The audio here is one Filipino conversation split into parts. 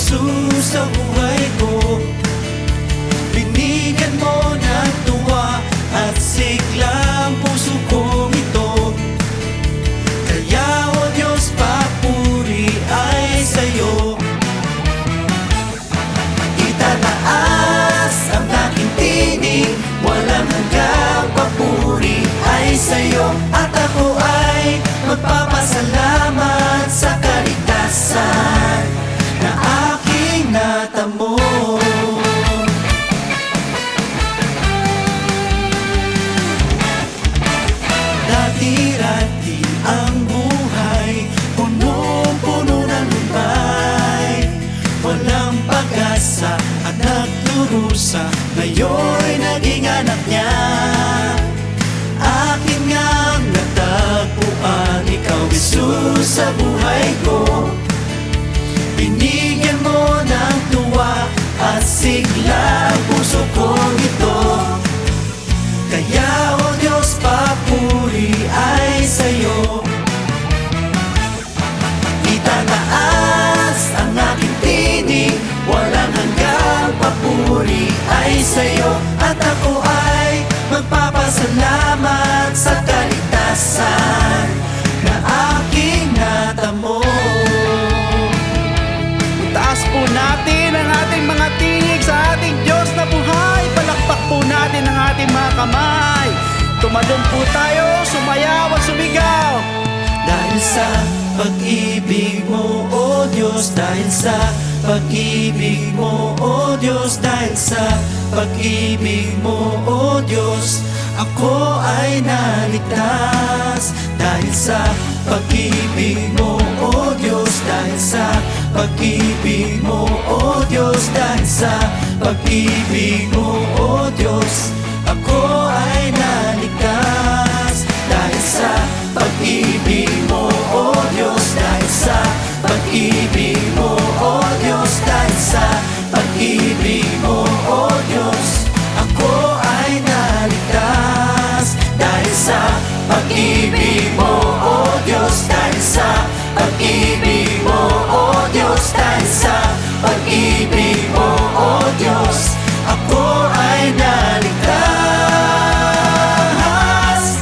Jesus sa buhay ko. Binigyan mo ng tuwa at sigla ang puso kong ito. Kaya o Diyos, papuri ay sa'yo. Itataas ang aking tinig, walang hanggang papuri ay sa'yo. At ako ay magpapasalamat sa kaligtasan na aking natamo. Dati-rati ang buhay, punong-puno ng lumbay, walang pag-asa at nagdurusa. Ngayon'y naging anak niya. Akin ngang natagpuan, ikaw Jesus sa buhay ko. Binigyan mo ng tuwa at sigla ang puso kong ito. Kaya o Diyos, papuri ay sa'yo. Itataas ang aking tinig, walang hanggang papuri ay sa'yo. At ako ay magpapasalamat sa kaligtasan na aking natamo. Taas po natin ang ating mga tinig sa ating Diyos na buhay. Palakpak po natin ang ating mga kamay. Tumalon po tayo, sumayaw at sumigaw. Dahil sa pag-ibig mo, O Diyos, dahil sa pag-ibig mo, O Diyos, dahil sa pag-ibig mo, O Diyos, ako ay naligtas. Dahil sa pag-ibig mo, O Diyos, dahil sa pag-ibig mo, O Diyos, dahil sa pag-ibig mo, O Diyos, ako ay naligtas. Dahil sa pag-ibig mo, O Diyos, dahil sa pag-ibig mo, O Diyos, dahil sa pag-ibig mo, O Diyos, ako ay naligtas. Dahil sa pag-ibig mo, O Diyos, dahil sa pag-ibig mo, O Diyos, dahil sa pag-ibig mo, O Diyos, ako ay naligtas.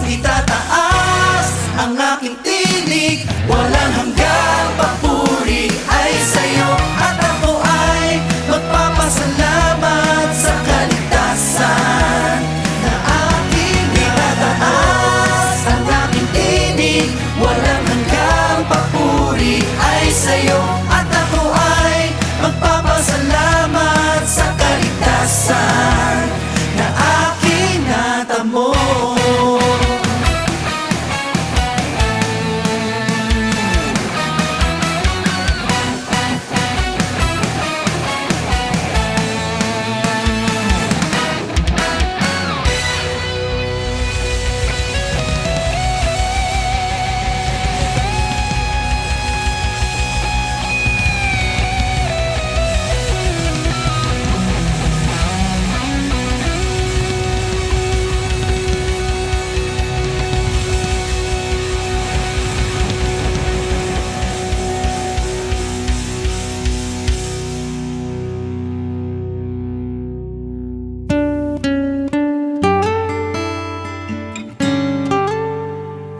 Itataas ang aking tinig, walang hanggang papuri ay sa'yo. At ako ay magpapasalamat sa kaligtasan na aking itataas ang aking tinig, walang hanggang papuri ay sa'yo. At ako ay magpapasalamat sa kaligtasan na aking natamo.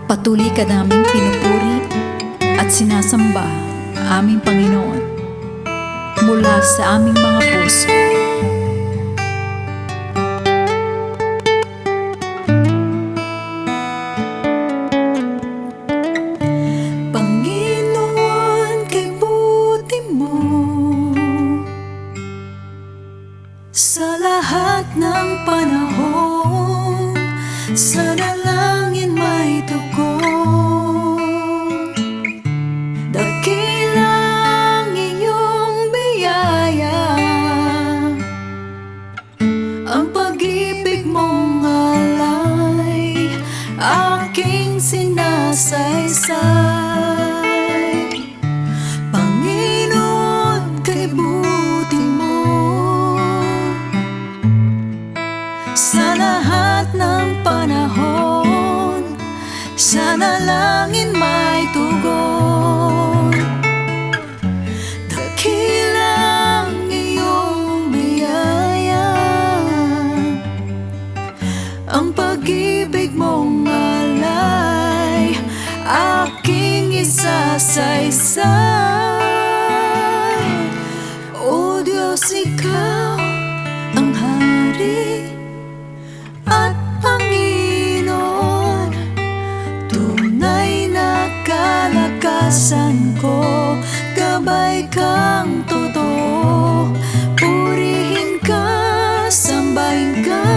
Patuloy ka naming pinupuri at sinasamba, aming Panginoon, mula sa aming mga puso. Panginoon, kay buti mo sa lahat ng panahon, sa dalangin may tugon. Dakilang iyong biyaya, isa. O Diyos, Ikaw ang Hari at Panginoon, tunay na kalakasan ko, gabay kang totoo. Purihin ka, sambahin ka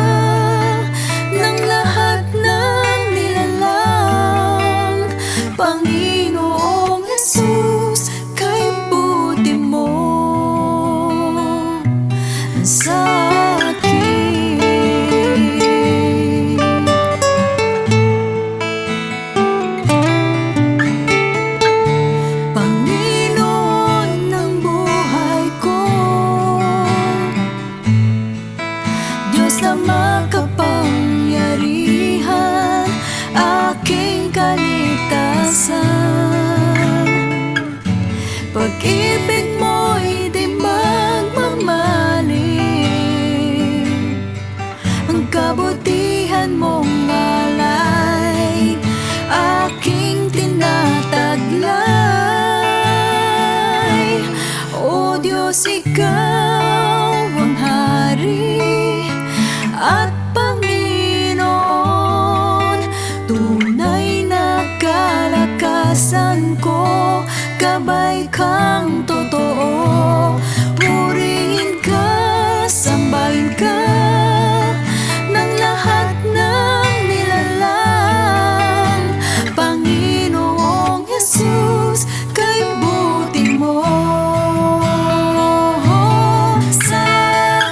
ng lahat ng nilalang. Panginoong Jesus, kay buti mo sa akin. Panginoon ng buhay ko, Diyos na makapangyarihan, aking kaligtasan. Pag-ibig mo'y di magmamaling, ang kabutihan mong alay, aking tinataglay. O Diyos, Ikaw ang Hari at Panginoon, tunay na kalakasan ko, gabay kang totoo. Purihin ka, sambahin ka ng lahat ng nilalang. Panginoong Jesus, kay buti mo sa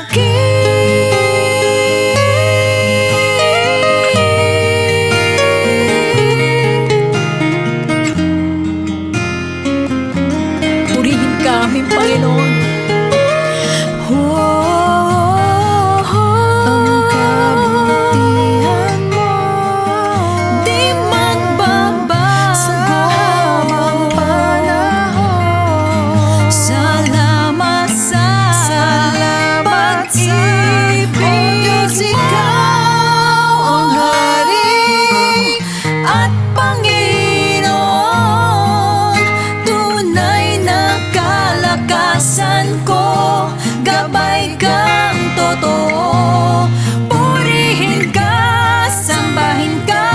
akin. Purihin ka aming Panginoon. Ang kabutihan mo di magbabago habang panahon. Salamat sa pag-ibig. O Diyos, Ikaw ang Hari at Panginoon, tunay na kalakasan ko, gabay kang totoo. Purihin ka, sambahin ka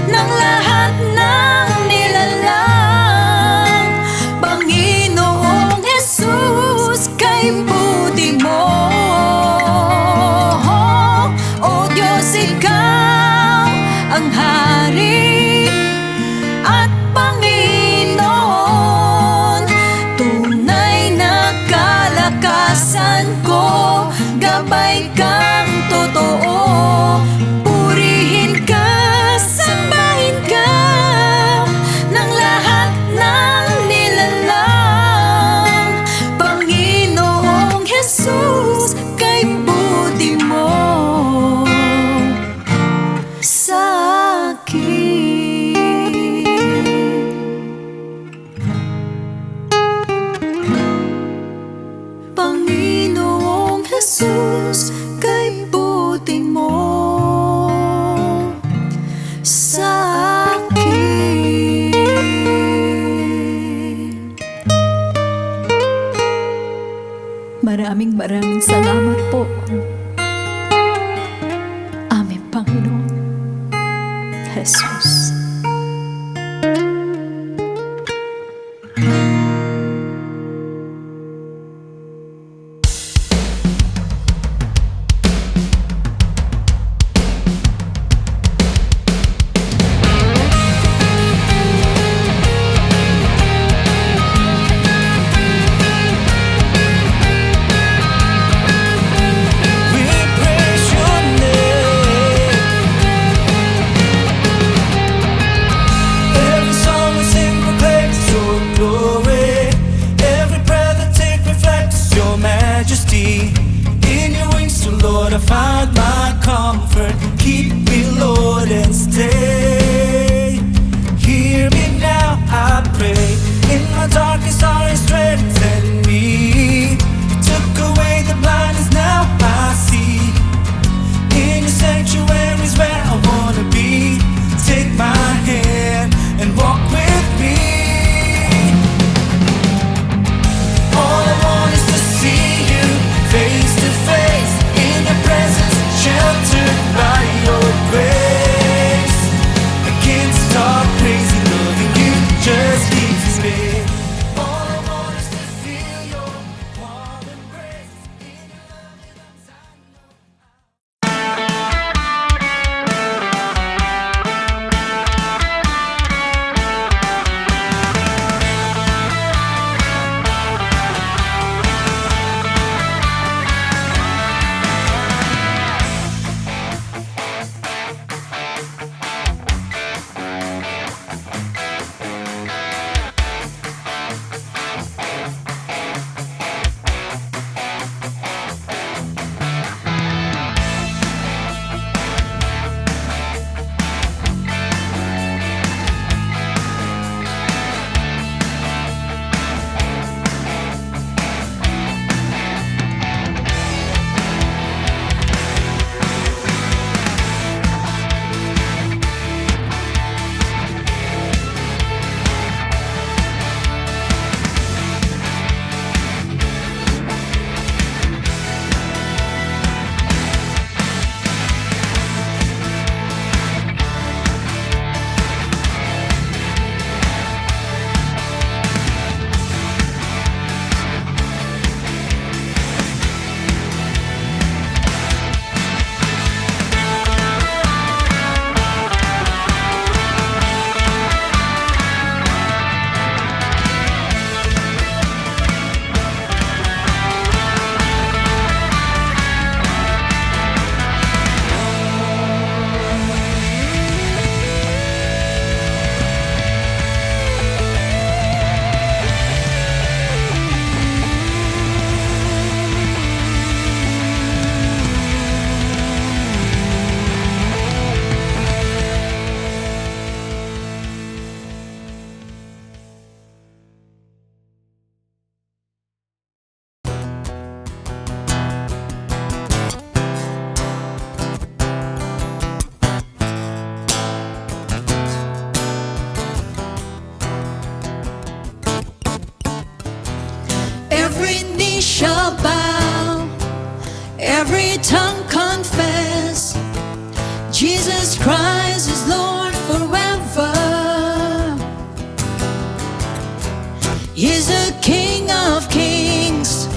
ng lahat ng nilalang. Panginoong Jesus, kay buti mo. O Diyos, Ikaw ang Hari at Panginoon, tunay na kalakasan ko, gabay kang totoo. Purihin ka, sambahin ka ng lahat ng nilalang. Panginoong Jesus, kay buti mo sa akin. Panginoong Jesus, kay buti mo sa akin. Maraming salamat po, aming Panginoon Jesus. We He's the King of Kings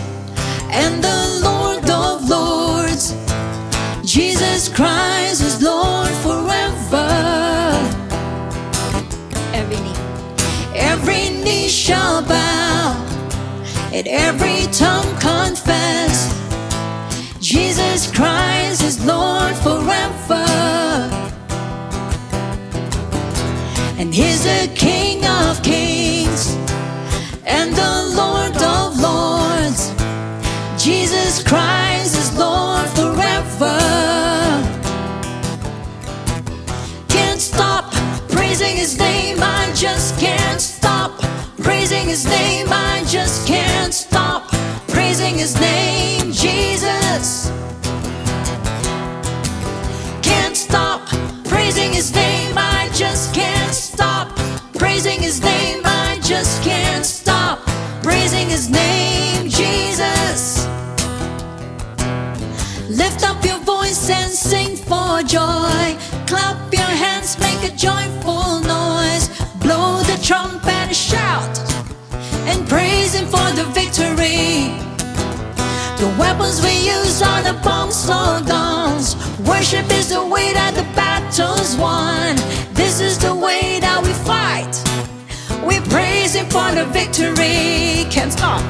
and the Lord of Lords. Jesus Christ is Lord forever. Every knee shall bow and every tongue confess Jesus Christ is Lord forever. And He's the King of Kings and the Lord of Lords. Jesus Christ is Lord forever. Can't stop praising His name, I just can't stop praising His name, I just can't stop praising His name, Jesus. Can't stop praising His name, I just can't stop praising His name, I just can't stop praising His name, Jesus. Lift up your voice and sing for joy. Clap your hands, make a joyful noise. Blow the trumpet and shout and praise Him for the victory. The weapons we use are the bombs or guns. Worship is the way that the battle's won. This is the way that we fight. We praise Him for the victory. Can't stop,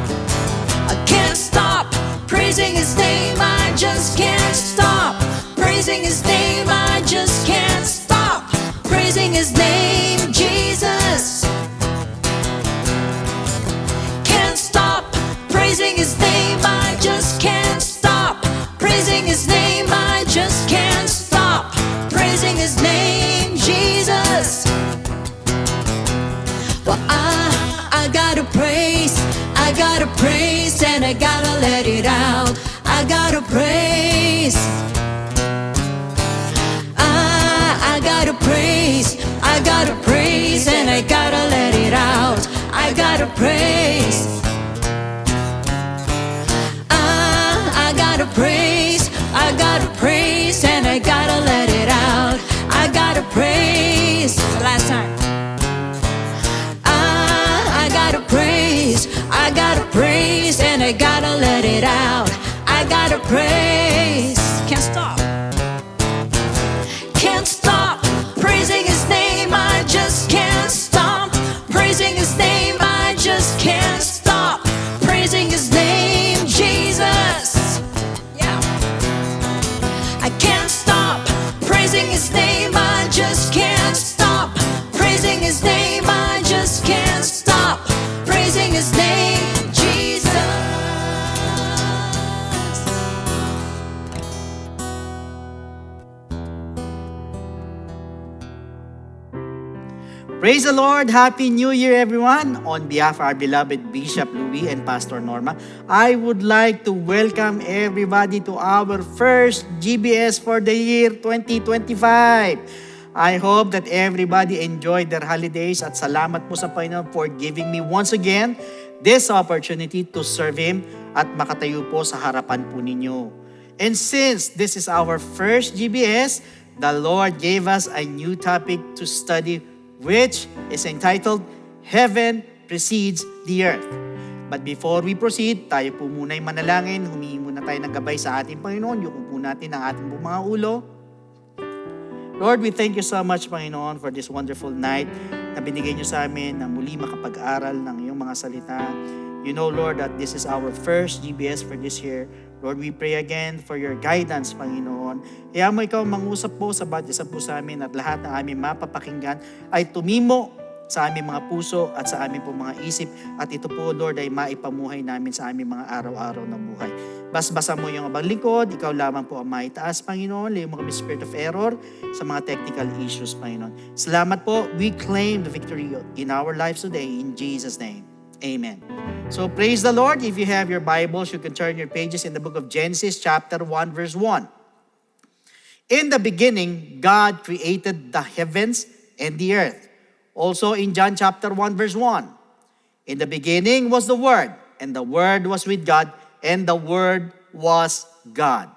I can't stop praising His name, I just can't stop praising His name, I just can't stop praising His name, Jesus. Can't stop praising His name, I just can't stop praising His name, I just can't stop praising His name, Jesus. Well, I gotta praise, and I gotta let it out. I gotta praise. I gotta praise, and I gotta let it out. I gotta praise. I gotta praise, and I gotta let it out. I gotta praise. Last time. I gotta praise, and I gotta let it out. I gotta praise. Can't stop. Can't stop praising His name, I just can't stop praising His name, I just can't stop praising His name, Jesus. Yeah. I can't stop praising His name, I just can't stop praising His name, I just can't stop praising His name, Jesus. Praise the Lord! Happy New Year, everyone! On behalf of our beloved Bishop Louis and Pastor Norma, I would like to welcome everybody to our first GBS for the year 2025. I hope that everybody enjoyed their holidays at salamat po sa Panginoon for giving me once again this opportunity to serve Him at makatayo po sa harapan po ninyo. And since this is our first GBS, the Lord gave us a new topic to study, which is entitled, Heaven Precedes the Earth. But before we proceed, tayo po muna'y manalangin, humingi muna tayo ng gabay sa ating Panginoon, yuko po natin ang ating mga ulo. Lord, we thank you so much, Panginoon, for this wonderful night na binigay niyo sa amin na muli makapag-aral ng iyong mga salita. You know, Lord, that this is our first GBS for this year. Lord, we pray again for your guidance, Panginoon. Kaya mo ikaw mangusap po sa bawat isa po sa amin at lahat ng aming mapapakinggan ay tumimo sa aming mga puso at sa aming po mga isip. At ito po, Lord, ay maipamuhay namin sa aming mga araw-araw na buhay. Basbasa mo yung abang lingkod, ikaw lamang po ang maitaas, Panginoon. Layo mo kami spirit of error sa mga technical issues, Panginoon. Salamat po. We claim the victory in our lives today in Jesus' name. Amen. So praise the Lord. If you have your Bibles, you can turn your pages in the book of Genesis chapter 1 verse 1. In the beginning, God created the heavens and the earth. Also in John chapter 1 verse 1. In the beginning was the Word, and the Word was with God, and the Word was God.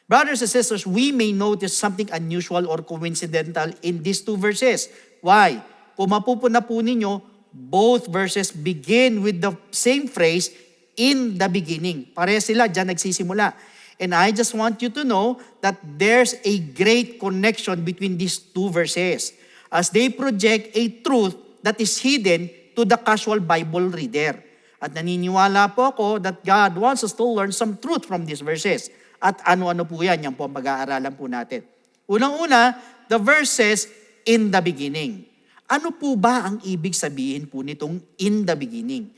Brothers and sisters, we may notice something unusual or coincidental in these two verses. Why? Kung mapupuna po ninyo, both verses begin with the same phrase, in the beginning. Pareha sila, dyan nagsisimula. And I just want you to know that there's a great connection between these two verses as they project a truth that is hidden to the casual Bible reader. At naniniwala po ako that God wants us to learn some truth from these verses. At ano-ano po yan, yan po ang pag-aaralan po natin. Unang-una, the verses in the beginning. Ano po ba ang ibig sabihin po nitong in the beginning?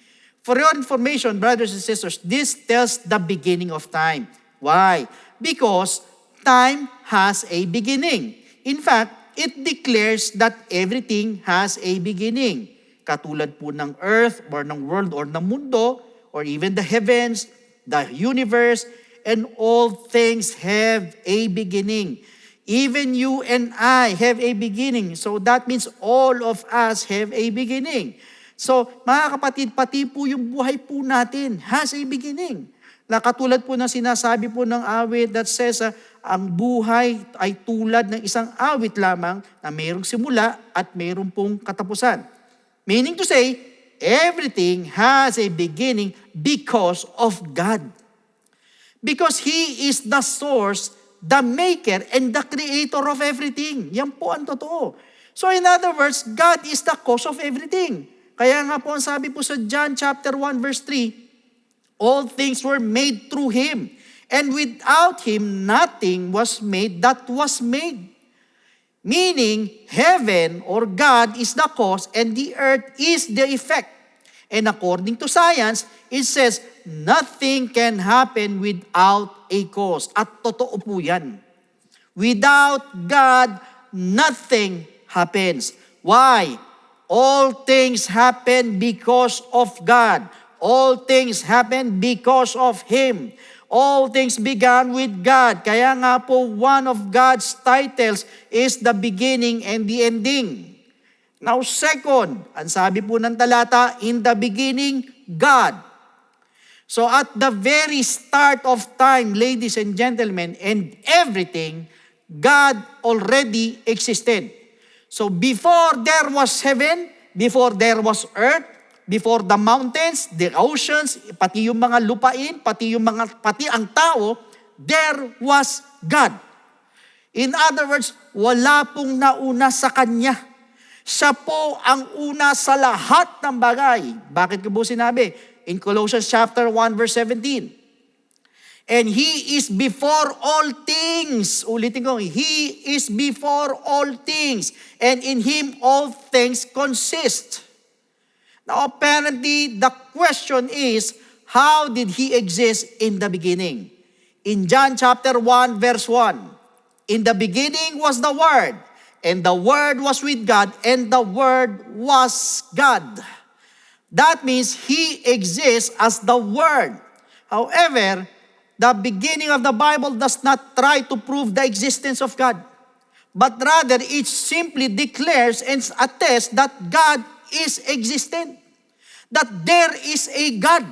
For your information, brothers and sisters, this tells the beginning of time. Why? Because time has a beginning. In fact, it declares that everything has a beginning. Katulad po ng earth or ng world or ng mundo or even the heavens, the universe, and all things have a beginning. Even you and I have a beginning. So that means all of us have a beginning. So mga kapatid, pati po yung buhay po natin has a beginning. Na katulad po ng sinasabi po ng awit that says, ang buhay ay tulad ng isang awit lamang na mayroong simula at mayroong pong katapusan. Meaning to say, everything has a beginning because of God. Because He is the source, the maker, and the creator of everything. Yan po ang totoo. So in other words, God is the cause of everything. Kaya nga po ang sabi po sa John chapter 1 verse 3, all things were made through Him, and without Him nothing was made that was made. Meaning, heaven or God is the cause and the earth is the effect. And according to science, it says, nothing can happen without a cause. At totoo po yan. Without God, nothing happens. Why? All things happen because of God. All things happen because of Him. All things began with God. Kaya nga po, one of God's titles is the beginning and the ending. Now second, ang sabi po ng talata, in the beginning, God. So at the very start of time, ladies and gentlemen, and everything, God already existed. So before there was heaven, before there was earth, before the mountains, the oceans, pati yung mga lupain, pati ang tao, there was God. In other words, wala pong nauna sa Kanya. Siya po ang una sa lahat ng bagay. Bakit ko po sinabi? In Colossians chapter 1 verse 17. And He is before all things. Ulitin ko, He is before all things. And in Him all things consist. Now, apparently, the question is, how did He exist in the beginning? In John chapter 1, verse 1, in the beginning was the Word, and the Word was with God, and the Word was God. That means He exists as the Word. However, the beginning of the Bible does not try to prove the existence of God, but rather it simply declares and attests that God is existent. That there is a God.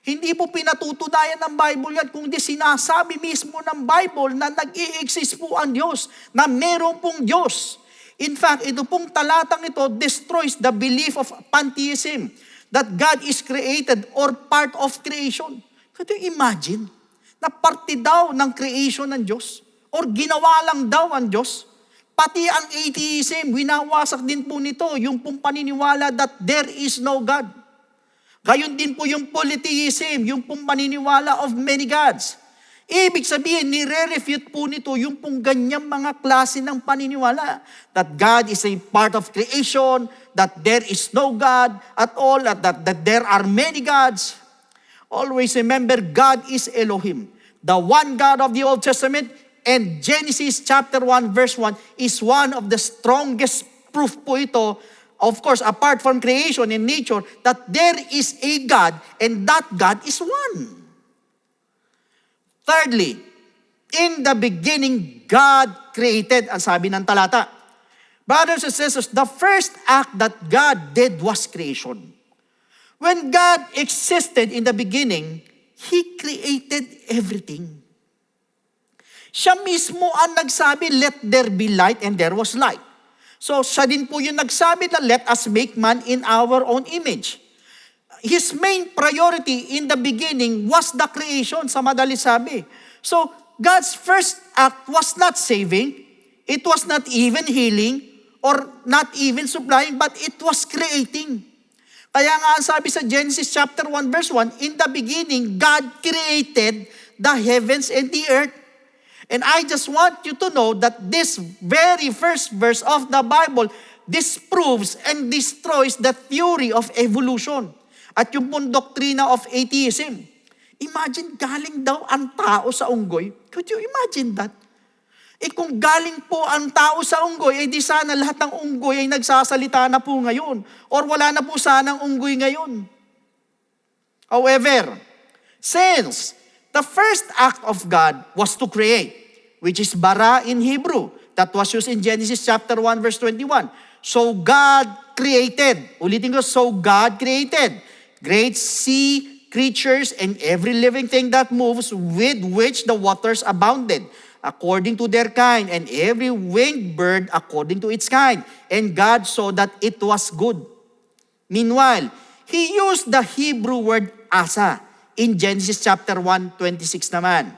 Hindi po pinatutunayan ng Bible yan, kundi sinasabi mismo ng Bible na nag-i-exist po ang Diyos, na meron pong Diyos. In fact, ito pong talatang ito destroys the belief of pantheism, that God is created or part of creation. Kaya imagine, na parte daw ng creation ng Diyos, or ginawa lang daw ang Diyos. Pati ang atheism, winawasak din po nito, yung pong paniniwala that there is no God. Gayon din po yung polytheism, yung pong paniniwala of many gods. Ibig sabihin, nire-refute po nito yung pong ganyang mga klase ng paniniwala. That God is a part of creation, that there is no God at all, that there are many gods. Always remember, God is Elohim, the one God of the Old Testament. And Genesis chapter 1 verse 1 is one of the strongest proof po ito, of course, apart from creation and nature, that there is a God and that God is one. Thirdly, in the beginning, God created, ang sabi ng talata. Brothers and sisters, the first act that God did was creation. When God existed in the beginning, He created everything. Siya mismo ang nagsabi, let there be light, and there was light. So siya din po yung nagsabi na let us make man in our own image. His main priority in the beginning was the creation, sa madali sabi. So God's first act was not saving, it was not even healing, or not even supplying, but it was creating. Kaya nga ang sabi sa Genesis chapter 1 verse 1, in the beginning, God created the heavens and the earth. And I just want you to know that this very first verse of the Bible disproves and destroys the theory of evolution at yung pong doktrina of atheism. Imagine, galing daw ang tao sa unggoy. Could you imagine that? Kung galing po ang tao sa unggoy, di sana lahat ng unggoy ay nagsasalita na po ngayon. Or wala na po sanang unggoy ngayon. However, since the first act of God was to create, which is bara in Hebrew. That was used in Genesis chapter 1 verse 21. So God created. Ulitin ko, so God created great sea creatures and every living thing that moves, with which the waters abounded, according to their kind, and every winged bird according to its kind. And God saw that it was good. Meanwhile, He used the Hebrew word asa in Genesis chapter 1:26 naman.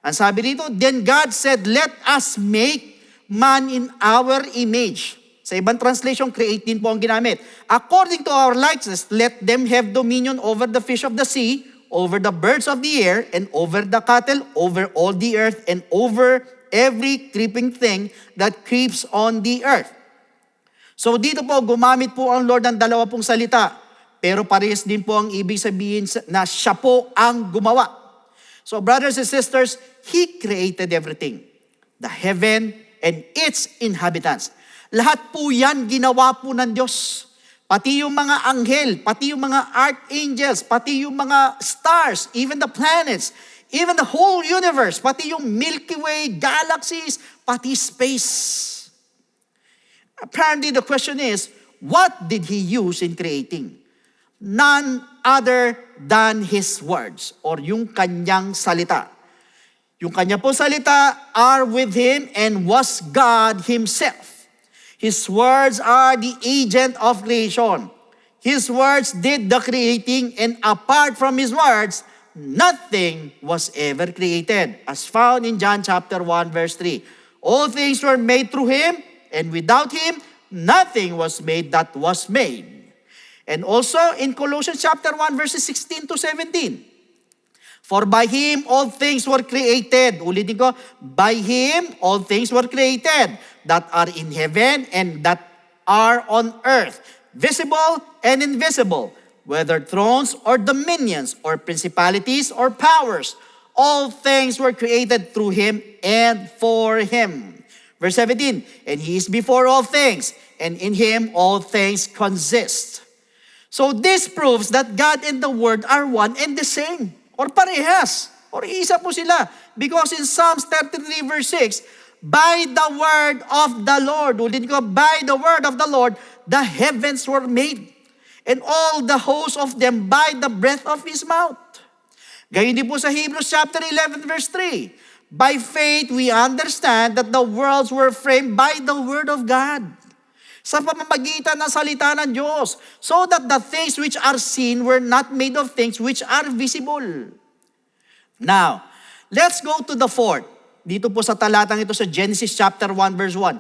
Ang sabi dito, then God said, let us make man in our image. Sa ibang translation, create din po ang ginamit. According to our likeness, let them have dominion over the fish of the sea, over the birds of the air, and over the cattle, over all the earth, and over every creeping thing that creeps on the earth. So dito po, gumamit po ang Lord ng dalawa pong salita. Pero parehas din po ang ibig sabihin na siya po ang gumawa. So brothers and sisters, He created everything. The heaven and its inhabitants. Lahat po yan ginawa po ng Diyos. Pati yung mga anghel, pati yung mga archangels, pati yung mga stars, even the planets, even the whole universe, pati yung Milky Way, galaxies, pati space. Apparently the question is, what did He use in creating? None other than His words, or yung kanyang salita. Yung kanya po salita are with Him and was God Himself. His words are the agent of creation. His words did the creating, and apart from His words, nothing was ever created. As found in John chapter 1 verse 3. All things were made through Him, and without Him, nothing was made that was made. And also in Colossians chapter 1 verses 16 to 17. For by Him all things were created. Ulitin ko, by Him all things were created that are in heaven and that are on earth, visible and invisible, whether thrones or dominions or principalities or powers. All things were created through Him and for Him. Verse 17, and He is before all things, and in Him all things consist. So this proves that God and the Word are one and the same, or parehas, or isa po sila. Because in Psalms 33 verse 6, by the word of the Lord, ulitin ko, by the word of the Lord, the heavens were made, and all the hosts of them by the breath of His mouth. Gayun din po sa Hebrews chapter 11 verse 3, by faith we understand that the worlds were framed by the word of God, sa pamamagitan ng salita ng Diyos, so that the things which are seen were not made of things which are visible. Now, let's go to the fourth. Dito po sa talatang ito sa Genesis chapter 1 verse 1.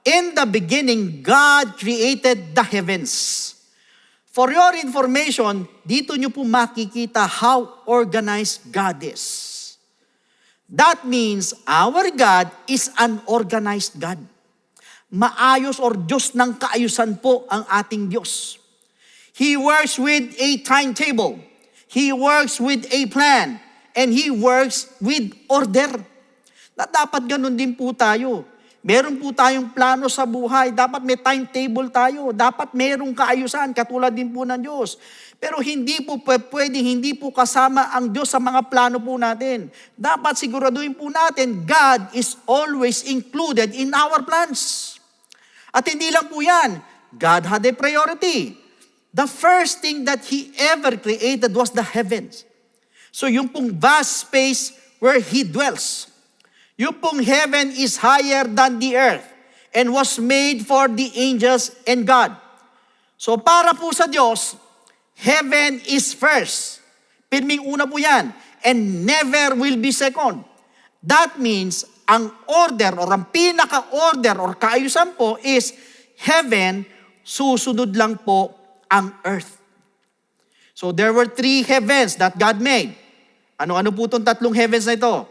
In the beginning, God created the heavens. For your information, dito nyo po makikita how organized God is. That means our God is an organized God. Maayos or Diyos ng kaayusan po ang ating Diyos. He works with a timetable. He works with a plan. And He works with order. Na dapat ganun din po tayo. Meron po tayong plano sa buhay. Dapat may timetable tayo. Dapat merong kaayusan, katulad din po ng Diyos. Pero hindi po pwedeng, hindi po kasama ang Diyos sa mga plano po natin. Dapat siguraduhin po natin, God is always included in our plans. At hindi lang po yan, God had a priority. The first thing that He ever created was the heavens. So yung pong vast space where He dwells. Yung pong heaven is higher than the earth. and was made for the angels and God. So para po sa Diyos, heaven is first. Pirming una po yan. And never will be second. That means, ang order or ang pinaka-order or kaayusan po is heaven, susunod lang po ang earth. So there were 3 heavens that God made. Ano-ano po itong 3 heavens na ito?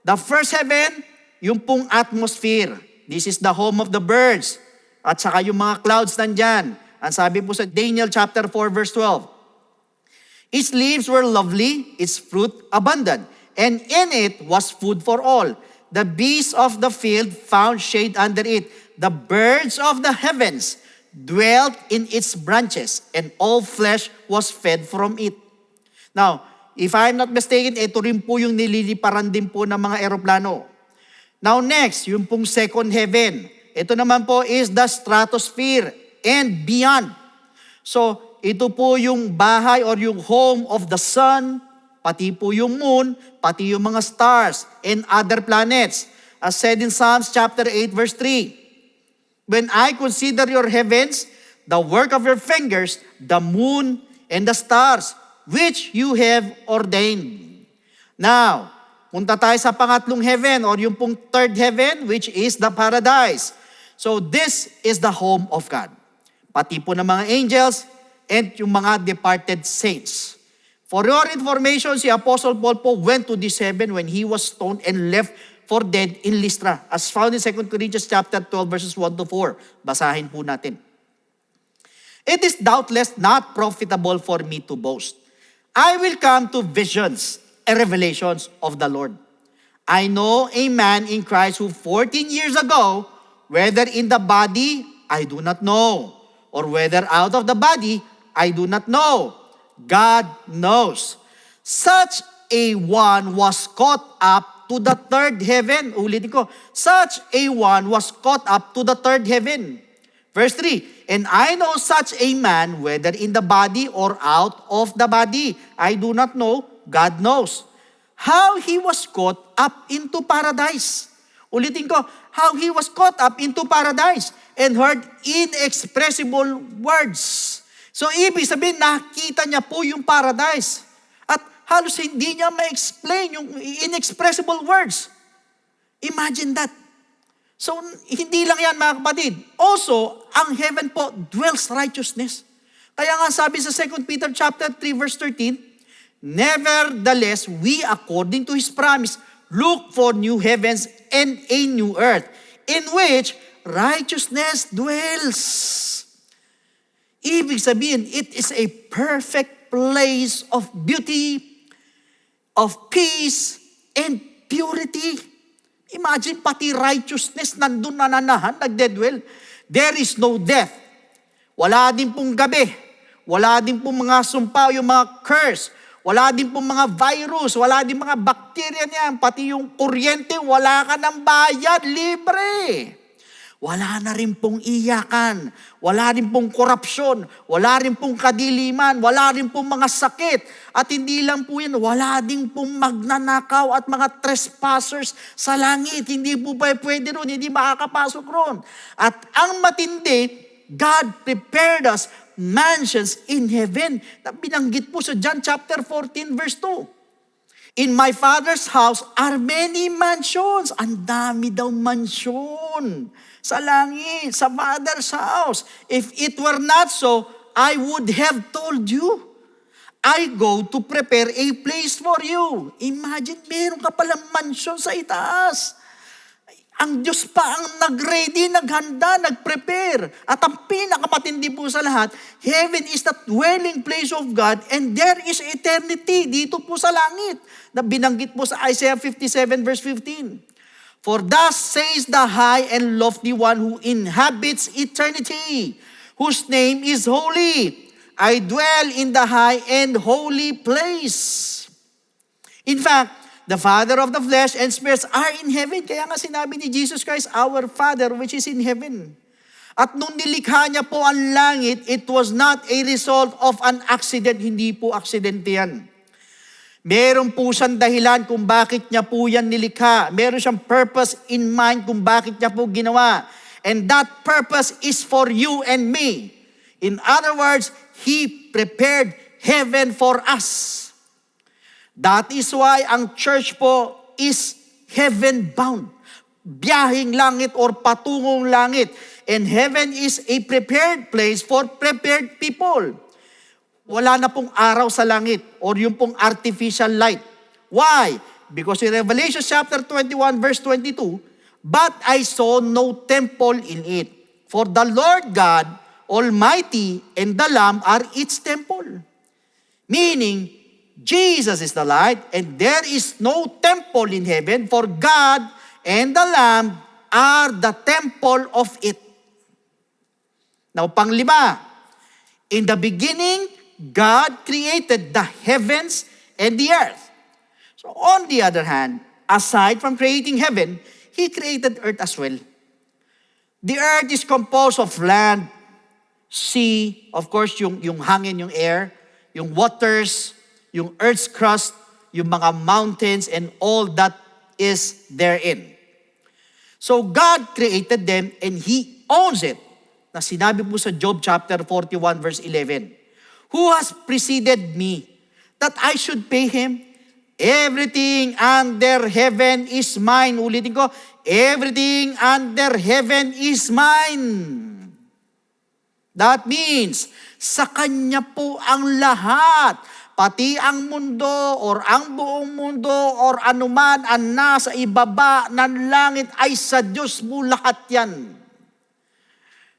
The first heaven, yung pong atmosphere. This is the home of the birds. At saka yung mga clouds nandyan. Ang sabi po sa Daniel chapter 4 verse 12. Its leaves were lovely, its fruit abundant, and in it was food for all. The beasts of the field found shade under it. The birds of the heavens dwelt in its branches, and all flesh was fed from it. Now, if I'm not mistaken, ito rin po yung nililiparan din po ng mga eroplano. Now next, yung pong second heaven. Ito naman po is the stratosphere and beyond. So, ito po yung bahay or yung home of the sun, pati po yung moon, pati yung mga stars and other planets. As said in Psalms chapter 8 verse 3, when I consider your heavens, the work of your fingers, the moon and the stars, which you have ordained. Now, punta tayo sa pangatlong heaven or yung pong third heaven, which is the paradise. So this is the home of God. Pati po ng mga angels and yung mga departed saints. For your information, si Apostle Paul po went to this heaven when he was stoned and left for dead in Lystra, as found in 2 Corinthians chapter 12 verses 1 to 4. Basahin po natin. It is doubtless not profitable for me to boast. I will come to visions and revelations of the Lord. I know a man in Christ who 14 years ago, whether in the body, I do not know, or whether out of the body, I do not know. God knows. Such a one was caught up to the third heaven. Ulitin ko. Such a one was caught up to the third heaven. Verse 3, and I know such a man, whether in the body or out of the body. I do not know. God knows. How he was caught up into paradise. Ulitin ko. How he was caught up into paradise and heard inexpressible words. So, ibig sabihin, nakita niya po yung paradise. At halos hindi niya ma-explain yung inexpressible words. Imagine that. So, hindi lang yan mga kapatid. Also, ang heaven po dwells righteousness. Kaya nga sabi sa 2 Peter chapter 3 verse 13, nevertheless, we according to His promise, look for new heavens and a new earth, in which righteousness dwells. Ibig sabihin, it is a perfect place of beauty, of peace, and purity. Imagine, pati righteousness nandun nananahan, nagdedwell. There is no death. Wala din pong gabi. Wala din pong mga sumpa, yung mga curse. Wala din pong mga virus. Wala din mga bacteria niyan. Pati yung kuryente, wala ka ng bayad, libre. Wala na rin pong iyakan, wala rin pong korupsyon, wala rin pong kadiliman, wala rin pong mga sakit. At hindi lang po yan, wala din pong magnanakaw at mga trespassers sa langit. Hindi po pa pwede ron, hindi makakapasok ron. At ang matindi, God prepared us mansions in heaven. Na binanggit po sa John chapter 14 verse 2. In my Father's house are many mansions. Ang dami daw mansyon sa langit, sa Father's house. If it were not so, I would have told you. I go to prepare a place for you. Imagine, meron ka palang mansyon sa itaas. Ang Diyos pa ang nag-ready, naghanda, nag-prepare. At ang pinakamatindi po sa lahat, heaven is the dwelling place of God and there is eternity dito po sa langit. Na binanggit po sa Isaiah 57 verse 15. For thus says the high and lofty one who inhabits eternity, whose name is holy. I dwell in the high and holy place. In fact, the Father of the flesh and spirits are in heaven. Kaya nga sinabi ni Jesus Christ, our Father which is in heaven. At nung nilikha niya po ang langit, it was not a result of an accident. Hindi po aksidente yan. Meron po siyang dahilan kung bakit niya po yan nilikha. Meron siyang purpose in mind kung bakit niya po ginawa. And that purpose is for you and me. In other words, He prepared heaven for us. That is why ang church po is heaven-bound. Biyahing langit or patungong langit. And heaven is a prepared place for prepared people. Wala na pong araw sa langit or yung pong artificial light. Why? Because in Revelation chapter 21 verse 22, but I saw no temple in it. For the Lord God Almighty and the Lamb are its temple. Meaning, Jesus is the light and there is no temple in heaven, for God and the Lamb are the temple of it. Now, panglima, in the beginning, God created the heavens and the earth. So on the other hand, aside from creating heaven, He created earth as well. The earth is composed of land, sea, of course, yung hangin, yung air, yung waters, yung earth's crust, yung mga mountains, and all that is therein. So God created them and He owns it. Na sinabi po sa Job chapter 41 verse 11, who has preceded me that I should pay him? Everything under heaven is mine. Ulitin ko, everything under heaven is mine. That means, sa Kanya po ang lahat. Pati ang mundo or ang buong mundo or anuman ang nasa ibaba ng langit ay sa Diyos mo lahat yan.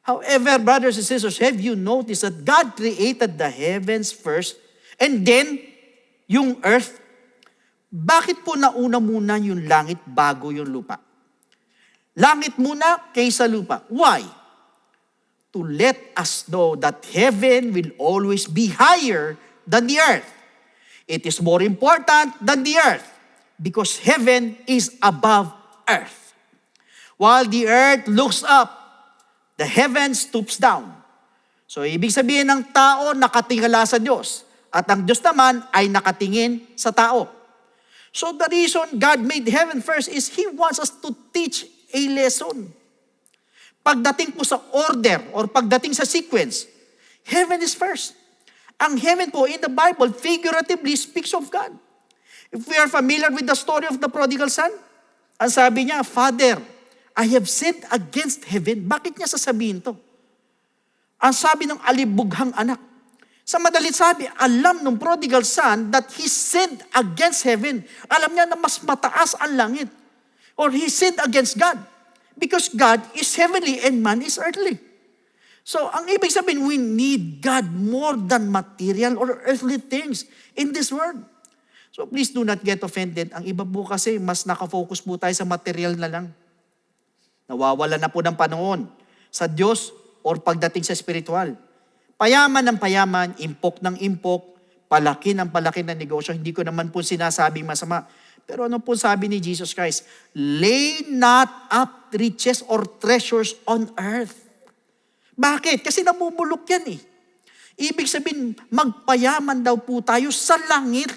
However, brothers and sisters, have you noticed that God created the heavens first and then yung earth? Bakit po nauna muna yung langit bago yung lupa? Langit muna kaysa lupa. Why? To let us know that heaven will always be higher than the earth. It is more important than the earth because heaven is above earth. While the earth looks up, the heaven stoops down. So ibig sabihin ng tao nakatingala sa Diyos at ang Diyos naman ay nakatingin sa tao. So the reason God made heaven first is He wants us to teach a lesson. Pagdating po sa order or pagdating sa sequence, heaven is first. Ang heaven po in the Bible figuratively speaks of God. If we are familiar with the story of the prodigal son, ang sabi niya, Father, I have sinned against heaven. Bakit niya sasabihin to? Ang sabi ng alibughang anak. Sa madalit sabi, alam ng prodigal son that he sinned against heaven. Alam niya na mas mataas ang langit. Or he sinned against God. Because God is heavenly and man is earthly. So, ang ibig sabihin, we need God more than material or earthly things in this world. So, please do not get offended. Ang iba po kasi, mas nakafocus po tayo sa material na lang. Nawawala na po ng panahon sa Diyos or pagdating sa spiritual. Payaman ng payaman, impok ng impok, palaki ng negosyo. Hindi ko naman po sinasabing masama. Pero ano po sabi ni Jesus Christ? Lay not up riches or treasures on earth. Bakit? Kasi nabubulok yan eh. Ibig sabihin, magpayaman daw po tayo sa langit.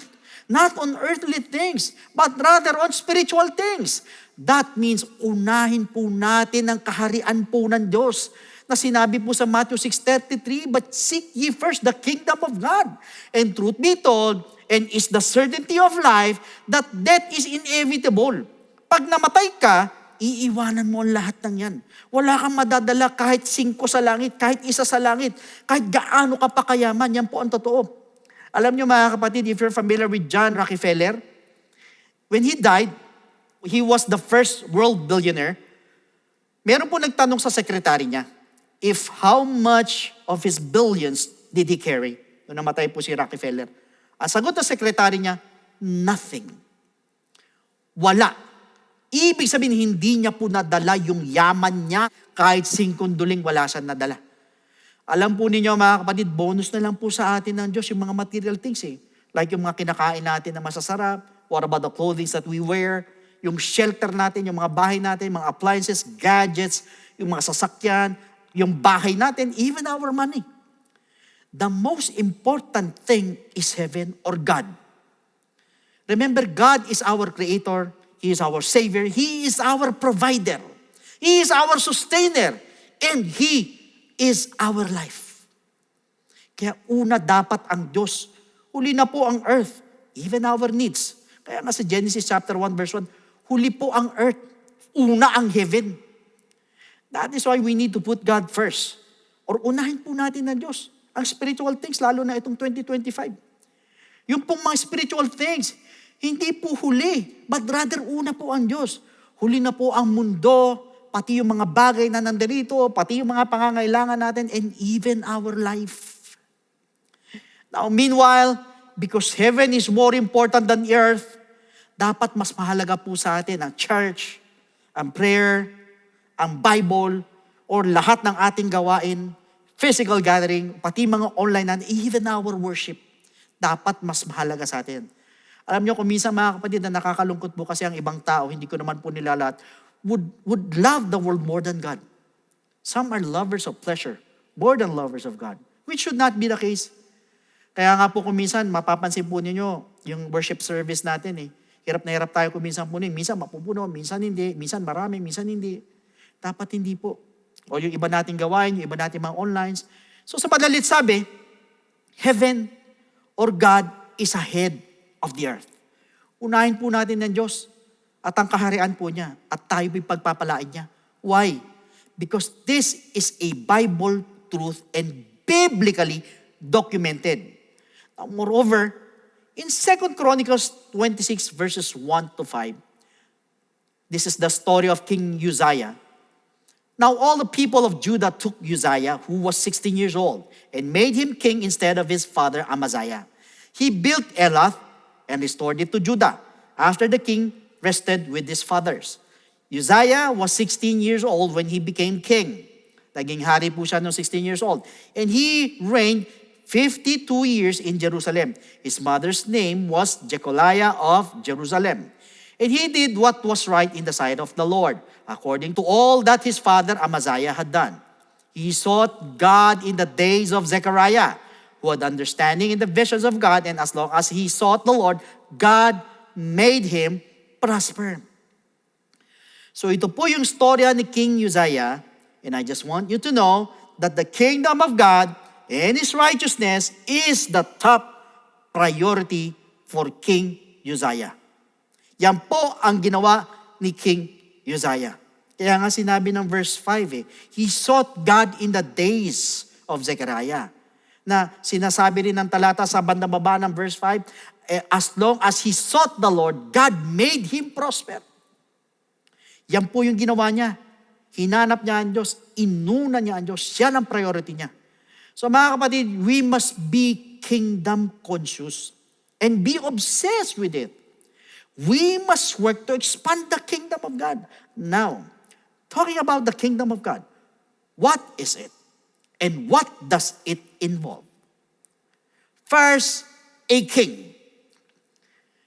Not on earthly things, but rather on spiritual things. That means, unahin po natin ang kaharian po ng Diyos. Na sinabi po sa Matthew 6:33, but seek ye first the kingdom of God. And truth be told, and is the certainty of life, that death is inevitable. Pag namatay ka, iiwanan mo ang lahat ng yan. Wala kang madadala kahit 5 sa langit, kahit 1 sa langit, kahit gaano ka pa kayaman, yan po ang totoo. Alam niyo mga kapatid, if you're familiar with John Rockefeller, when he died, he was the first world billionaire. Meron po nagtanong sa sekretary niya, if how much of his billions did he carry? Nung namatay po si Rockefeller. Ang sagot ng sekretary niya, nothing. Wala. Ibig sabihin, hindi niya po nadala yung yaman niya, kahit 5 duling wala siyang nadala. Alam po ninyo mga kapatid, bonus na lang po sa atin ng Diyos yung mga material things eh. Like yung mga kinakain natin na masasarap, what about the clothing that we wear, yung shelter natin, yung mga bahay natin, mga appliances, gadgets, yung mga sasakyan, yung bahay natin, even our money. The most important thing is heaven or God. Remember, God is our creator. He is our savior. He is our provider. He is our sustainer. And He is our life. Kaya una dapat ang Diyos. Huli na po ang earth. Even our needs. Kaya nga sa Genesis chapter 1 verse 1, huli po ang earth. Una ang heaven. That is why we need to put God first. Or unahin po natin ang Diyos. Ang spiritual things, lalo na itong 2025. Yung pong mga spiritual things, hindi po huli, but rather una po ang Diyos. Huli na po ang mundo, pati yung mga bagay na nandito, pati yung mga pangangailangan natin, and even our life. Now, meanwhile, because heaven is more important than earth, dapat mas mahalaga po sa atin ang church, ang prayer, ang Bible, or lahat ng ating gawain, physical gathering, pati mga online natin, even our worship, dapat mas mahalaga sa atin. Alam niyo, kung minsan mga kapatid na nakakalungkot po kasi ang ibang tao, hindi ko naman po nilalat, would love the world more than God. Some are lovers of pleasure, more than lovers of God, which should not be the case. Kaya nga po kung minsan, mapapansin po ninyo, yung worship service natin hirap na hirap tayo kung minsan po minsan mapupuno, minsan hindi, minsan marami, minsan hindi. Dapat hindi po. O yung iba nating gawain, yung iba nating mga online. So sa madalit sabi, heaven or God is ahead of the earth. Unahin po natin ng Diyos at ang kaharian po niya at tayo po'y pagpapalain niya. Why? Because this is a Bible truth and biblically documented. Now, moreover, in 2 Chronicles 26 verses 1 to 5, this is the story of King Uzziah. Now all the people of Judah took Uzziah, who was 16 years old, and made him king instead of his father Amaziah. He built Elath and restored it to Judah, after the king rested with his fathers. Uzziah was 16 years old when he became king. Naging hari po siya noong 16 years old. And he reigned 52 years in Jerusalem. His mother's name was Jecoliah of Jerusalem. And he did what was right in the sight of the Lord, according to all that his father Amaziah had done. He sought God in the days of Zechariah, who had understanding in the visions of God, and as long as he sought the Lord, God made him prosper. So ito po yung storya ni King Uzziah, and I just want you to know that the kingdom of God and His righteousness is the top priority for King Uzziah. Yan po ang ginawa ni King Uzziah. Kaya nga sinabi ng verse 5 he sought God in the days of Zechariah. Na sinasabi rin ng talata sa bandang baba ng verse 5, as long as he sought the Lord, God made him prosper. Yan po yung ginawa niya. Hinanap niya ang Diyos, inuna niya ang Diyos, siya ang priority niya. So mga kapatid, we must be kingdom conscious and be obsessed with it. We must work to expand the kingdom of God. Now, talking about the kingdom of God, what is it? And what does it involve? First, a king.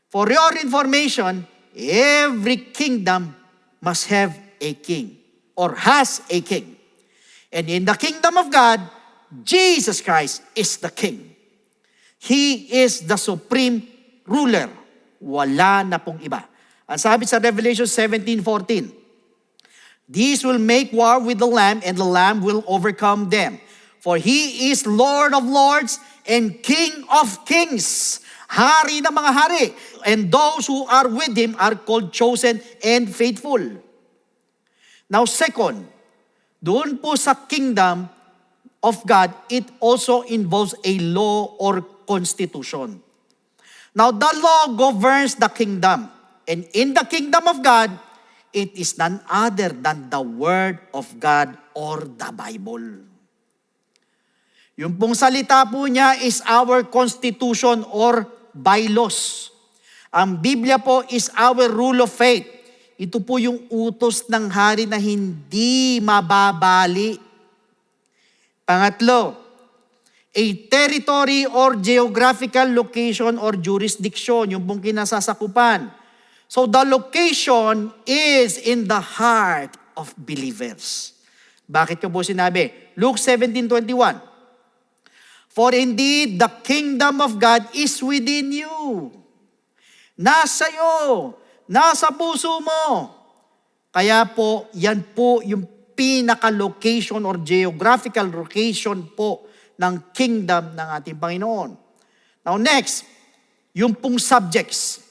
For your information, every kingdom must have a king or has a king. And in the kingdom of God, Jesus Christ is the king. He is the supreme ruler. Wala na pong iba. Ang sabi sa Revelation 17:14, these will make war with the Lamb, and the Lamb will overcome them. For He is Lord of lords and King of kings. Hari ng mga hari. And those who are with Him are called chosen and faithful. Now second, doon po sa kingdom of God, it also involves a law or constitution. Now, the law governs the kingdom. And in the kingdom of God, it is none other than the Word of God or the Bible. Yung pong salita po niya is our constitution or bylaws. Ang Biblia po is our rule of faith. Ito po yung utos ng hari na hindi mababali. Pangatlo, a territory or geographical location or jurisdiction, yung pong kinasasakupan. So the location is in the heart of believers. Bakit ko po sinabi? Luke 17:21. For indeed, the kingdom of God is within you. Nasa iyo, nasa puso mo. Kaya po, yan po yung pinaka-location or geographical location po ng kingdom ng ating Panginoon. Now next, yung pong subjects.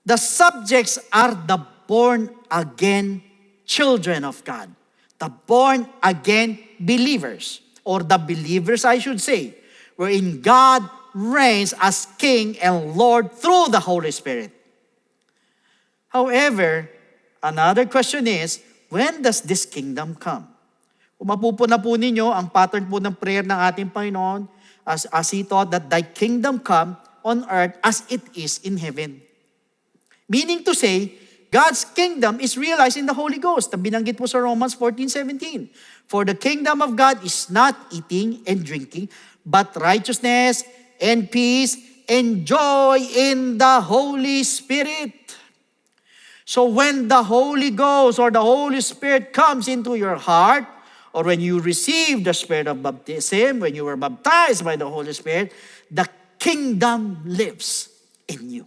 The subjects are the born-again children of God. The born-again believers, or the believers I should say, wherein God reigns as King and Lord through the Holy Spirit. However, another question is, when does this kingdom come? Kung mapupuna po ninyo, ang pattern po ng prayer ng ating Panginoon, as He taught that thy kingdom come on earth as it is in heaven. Meaning to say, God's kingdom is realized in the Holy Ghost. Binanggit po sa Romans 14:17. For the kingdom of God is not eating and drinking, but righteousness and peace and joy in the Holy Spirit. So when the Holy Ghost or the Holy Spirit comes into your heart, or when you receive the Spirit of baptism, when you were baptized by the Holy Spirit, the kingdom lives in you.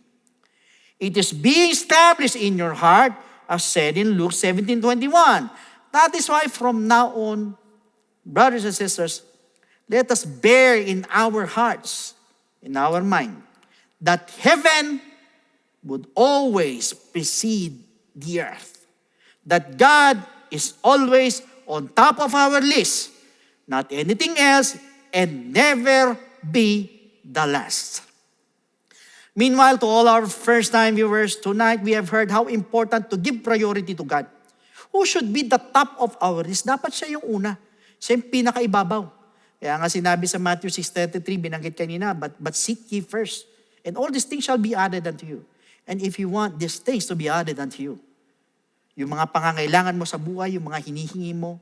It is being established in your heart, as said in Luke 17:21. That is why from now on, brothers and sisters, let us bear in our hearts, in our mind, that heaven would always precede the earth. That God is always on top of our list, not anything else, and never be the last. Meanwhile, to all our first-time viewers, tonight we have heard how important to give priority to God. Who should be the top of our list? Dapat siya yung una. Siya yung pinakaibabaw. Kaya nga sinabi sa Matthew 6:33, binanggit kanina, but seek ye first, and all these things shall be added unto you. And if you want these things to be added unto you, yung mga pangangailangan mo sa buhay, yung mga hinihingi mo,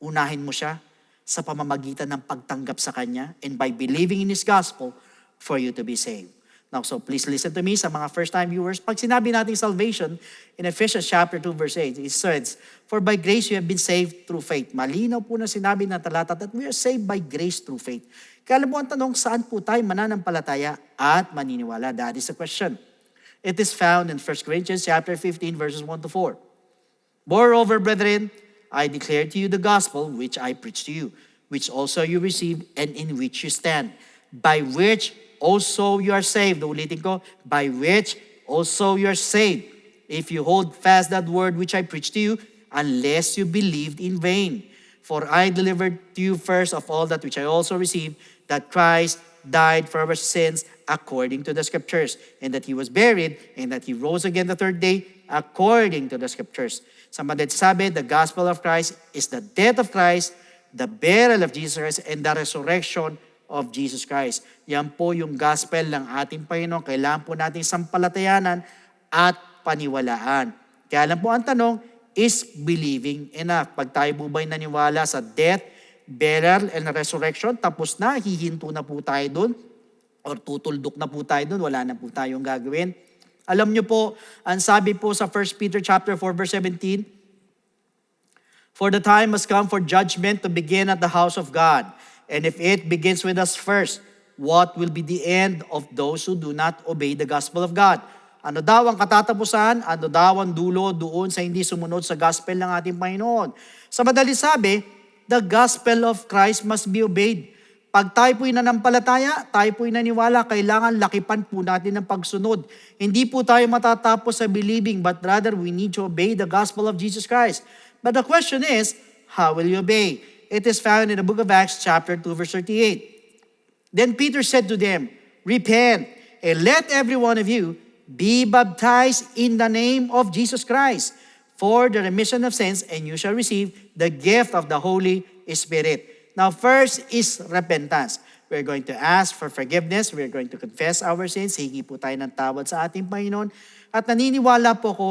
unahin mo siya sa pamamagitan ng pagtanggap sa Kanya and by believing in His gospel for you to be saved. Now, so please listen to me sa mga first-time viewers. Pag sinabi natin salvation, in Ephesians chapter 2, verse 8, it says, for by grace you have been saved through faith. Malinaw po na sinabi ng talata that we are saved by grace through faith. Kaya alam mo ang tanong, saan po tayo mananampalataya at maniniwala? That is the question. It is found in 1 Corinthians chapter 15, verses 1 to 4. Moreover, brethren, I declare to you the gospel which I preached to you, which also you received and in which you stand, by which also you are saved. Ulitin ko, by which also you are saved, if you hold fast that word which I preached to you, unless you believed in vain. For I delivered to you first of all that which I also received, that Christ died for our sins according to the Scriptures, and that He was buried, and that He rose again the third day according to the Scriptures. Somebody sabi, the gospel of Christ is the death of Christ, the burial of Jesus Christ, and the resurrection of Jesus Christ. Yan po yung gospel ng ating Panginoon. Kailangan po natin sampalatayanan at paniwalaan. Kaya lang po ang tanong, is believing enough? Pag tayo po ba'y naniwala sa death, burial, and resurrection, tapos na, hihinto na po tayo dun, or tutuldok na po tayo dun, wala na po tayong gagawin. Alam nyo po, ang sabi po sa 1 Peter chapter 4, verse 17, for the time has come for judgment to begin at the house of God. And if it begins with us first, what will be the end of those who do not obey the gospel of God? Ano daw ang katatapusan? Ano daw ang dulo doon sa hindi sumunod sa gospel ng ating Panginoon? Sa madali sabi, the gospel of Christ must be obeyed. Pag tayo po'y nanampalataya, tayo po'y naniwala, kailangan lakipan po natin ng pagsunod. Hindi po tayo matatapos sa believing, but rather we need to obey the gospel of Jesus Christ. But the question is, how will you obey? It is found in the book of Acts chapter 2, verse 38. Then Peter said to them, repent, and let every one of you be baptized in the name of Jesus Christ for the remission of sins, and you shall receive the gift of the Holy Spirit. Now, first is repentance. We're going to ask for forgiveness. We're going to confess our sins. Hingi po tayo ng tawad sa ating Panginoon. At naniniwala po ko,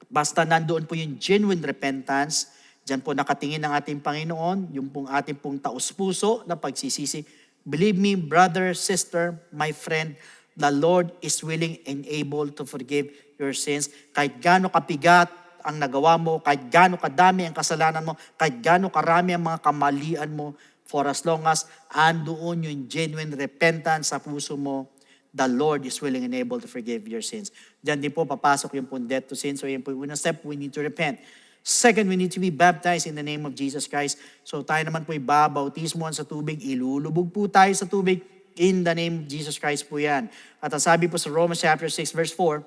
basta nandoon po yung genuine repentance, diyan po nakatingin ang ating Panginoon, yung pong ating pong taus-puso na pagsisisi. Believe me, brother, sister, my friend, the Lord is willing and able to forgive your sins. Kahit gaano kapigat ang nagawa mo, kahit gaano kadami ang kasalanan mo, kahit gaano karami ang mga kamalian mo, for as long as andoon yung genuine repentance sa puso mo, the Lord is willing and able to forgive your sins. Diyan din po papasok yung pong death to sin. So yan po yung unang step, we need to repent. Second, we need to be baptized in the name of Jesus Christ. So tayo naman po ibabautismoan sa tubig, ilulubog po tayo sa tubig in the name of Jesus Christ po yan. At ang sabi po sa Romans chapter 6 verse 4,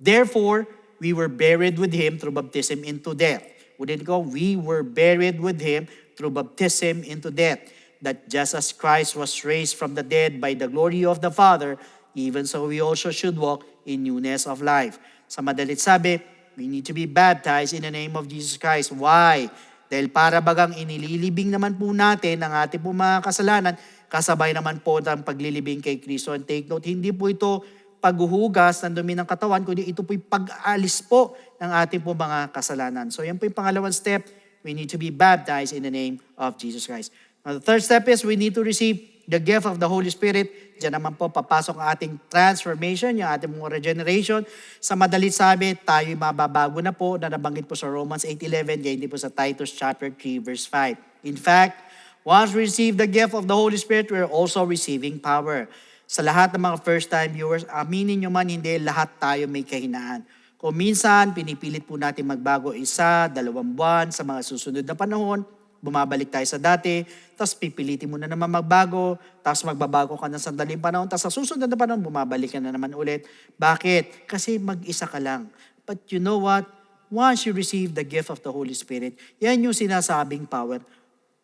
therefore, we were buried with Him through baptism into death. Wouldn't go, we were buried with Him through baptism into death. That just as Christ was raised from the dead by the glory of the Father, even so we also should walk in newness of life. Sa madalit sabi, we need to be baptized in the name of Jesus Christ. Why? Dahil para bagang inililibing naman po natin ang ating po mga kasalanan, kasabay naman po ng paglilibing kay Kristo. And take note, hindi po ito paghuhugas ng dumi ng katawan, kundi ito po'y pag-alis po ng ating po mga kasalanan. So yan po yung pangalawang step, we need to be baptized in the name of Jesus Christ. Now the third step is we need to receive the gift of the Holy Spirit. Diyan naman po papasok ang ating transformation, yung ating mga regeneration. Sa madalit sabi, tayo'y mababago na po, na nabanggit po sa Romans 8:11, ganyan din po sa Titus chapter 3 verse 5. In fact, once we receive the gift of the Holy Spirit, we're also receiving power. Sa lahat ng mga first-time viewers, aminin nyo man, hindi lahat tayo may kahinaan. Kung minsan, pinipilit po natin magbago 1, 2 buwan sa mga susunod na panahon, bumabalik tayo sa dati, tapos pipilitin mo na naman magbago, tapos magbabago ka ng sandaling panahon, tapos sa susunod na panahon, bumabalik ka na naman ulit. Bakit? Kasi mag-isa ka lang. But you know what? Once you receive the gift of the Holy Spirit, yan yung sinasabing power.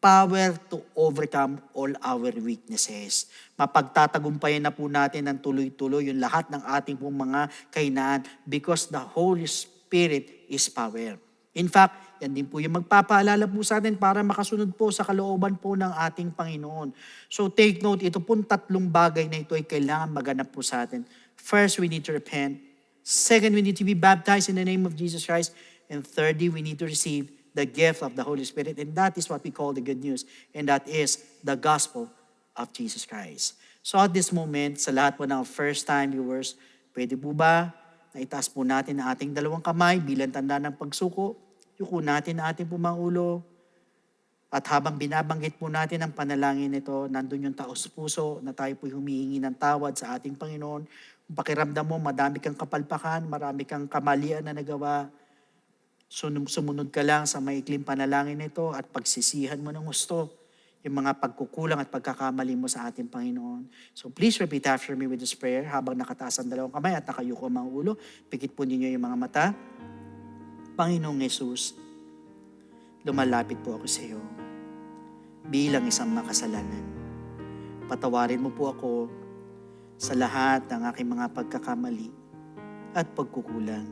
Power to overcome all our weaknesses. Mapagtatagumpayan na po natin ng tuloy-tuloy yung lahat ng ating pong mga kahinaan because the Holy Spirit is power. In fact, yan din po yung magpapaalala po sa atin para makasunod po sa kalooban po ng ating Panginoon. So take note, ito pong tatlong bagay na ito ay kailangan maganap po sa atin. First, we need to repent. Second, we need to be baptized in the name of Jesus Christ. And thirdly, we need to receive the gift of the Holy Spirit. And that is what we call the good news. And that is the gospel of Jesus Christ. So at this moment, sa lahat po ng first-time viewers, pwede po ba na itaas po natin ang ating dalawang kamay bilang tanda ng pagsuko? Yuko natin ang ating pumaulo. At habang binabanggit po natin ang panalangin nito, nandun yung taos puso na tayo po humihingi ng tawad sa ating Panginoon. Kung pakiramdam mo, madami kang kapalpakan, marami kang kamalian na nagawa, sumunod ka lang sa maikling panalangin nito at pagsisihan mo ng gusto yung mga pagkukulang at pagkakamali mo sa ating Panginoon. So please repeat after me with this prayer habang nakataas ang dalawang kamay at nakayuko ang mga ulo. Pikit po ninyo yung mga mata. Panginoong Jesus, lumalapit po ako sa iyo bilang isang makasalanan. Patawarin mo po ako sa lahat ng aking mga pagkakamali at pagkukulang.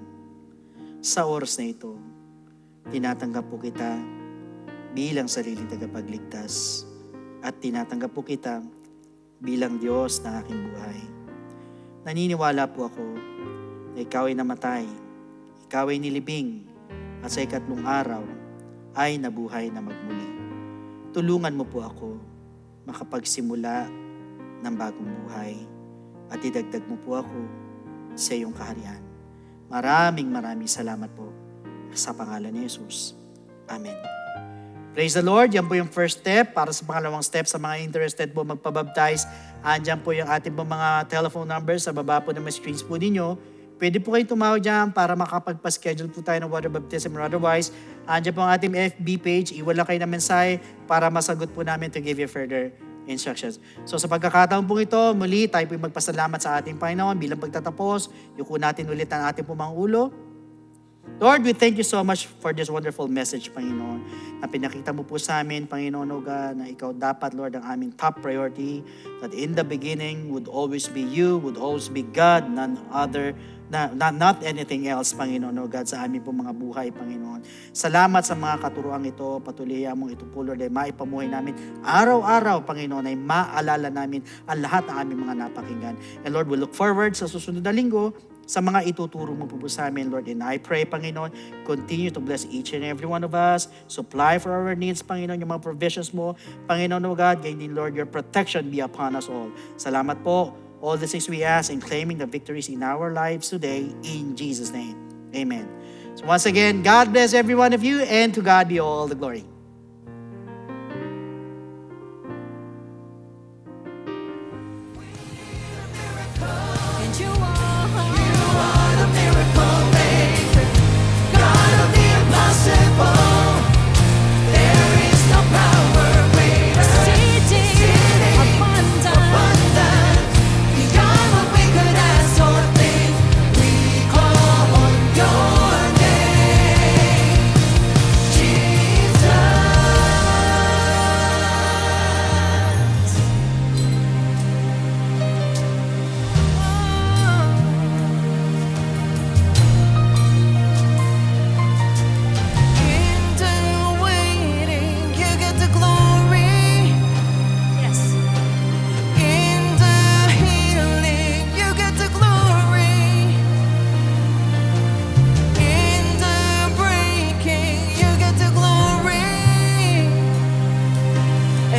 Sa oras na ito, tinatanggap po kita bilang sariling tagapagligtas at tinatanggap po kita bilang Diyos ng aking buhay. Naniniwala po ako na ikaw ay namatay, ikaw ay nilibing, at sa ikatlong araw ay nabuhay na magmuli. Tulungan mo po ako makapagsimula ng bagong buhay at idagdag mo po ako sa iyong kaharian. Maraming salamat po sa pangalan ni Jesus. Amen. Praise the Lord. Yan po yung first step. Para sa pangalawang step, sa mga interested po magpabaptize, andyan po yung ating po mga telephone numbers sa baba po ng mga screens po ninyo. Pwede po kayo tumawag dyan para makapagpa-schedule po tayo ng water baptism or otherwise. Andyan po ang ating FB page. Iwala kayo ng mensahe para masagot po namin to give you further instructions. So sa pagkakataon po ito, muli tayo po magpasalamat sa ating Panginoon bilang pagtatapos. Yuko natin ulit ang ating po mga ulo. Lord, we thank you so much for this wonderful message, Panginoon, na pinakita mo po sa amin, Panginoon, O God, na ikaw dapat, Lord, ang aming top priority, that in the beginning would always be you, would always be God, none other, not anything else, Panginoon, O God, sa aming po mga buhay, Panginoon. Salamat sa mga katuruang ito, patuloy mong ito po, Lord, ay maipamuhay namin araw-araw, Panginoon, ay maalala namin ang lahat ng aming mga napakinggan. And Lord, we look forward sa susunod na linggo, sa mga ituturo mo po sa amin, Lord. And I pray, Panginoon, continue to bless each and every one of us. Supply for our needs, Panginoon, yung mga provisions mo. Panginoon, O God, ganyan din, Lord, your protection be upon us all. Salamat po. All the things we ask in claiming the victories in our lives today, in Jesus' name. Amen. So once again, God bless every one of you, and to God be all the glory. Miracle.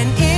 when it